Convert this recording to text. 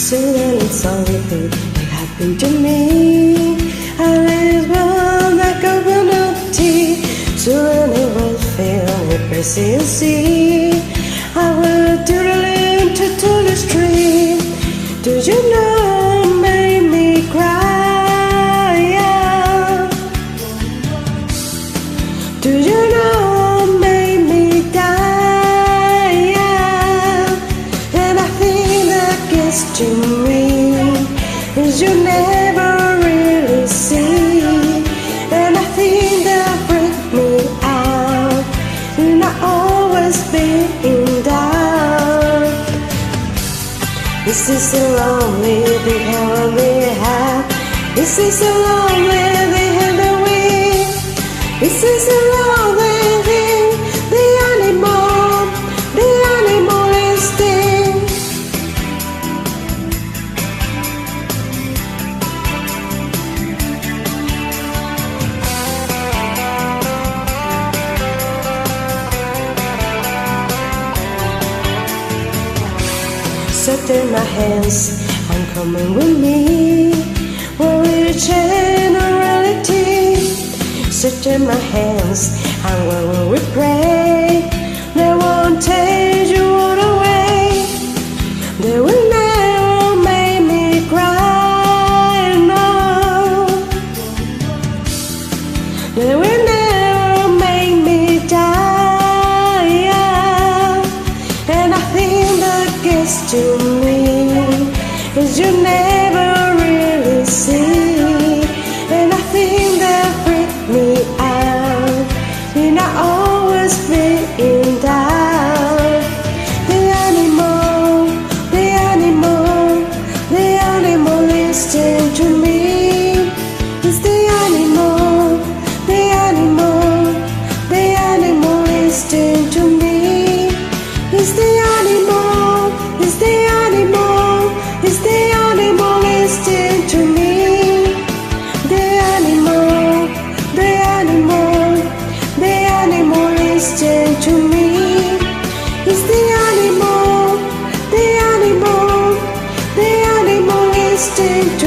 Singing a song with it, it happened to me. I live on like a coconut tea. Soon it was filled with precious sea. I will doodle into the stream. Do you know, made me cry? Do you know, made me die? And I think that gets to me is you never really see. And I think that break me out, and I always be in doubt. This is a lonely thing how we have. This is a lonely thing that we. This is a lonely thing. The animal instinct. Set in my hands, I'm coming with me. Will we change our reality? Set in my hands, and when we pray, they won't take you all away. They will never make me cry, no. They will never make me die. And I think that gets to me is you never really see. And I think that freak me out, and I always be in doubt. The animal listening to me. It's the animal listening to me. It's the animal listening to me. The animal listening to me. It's the animal listening to me.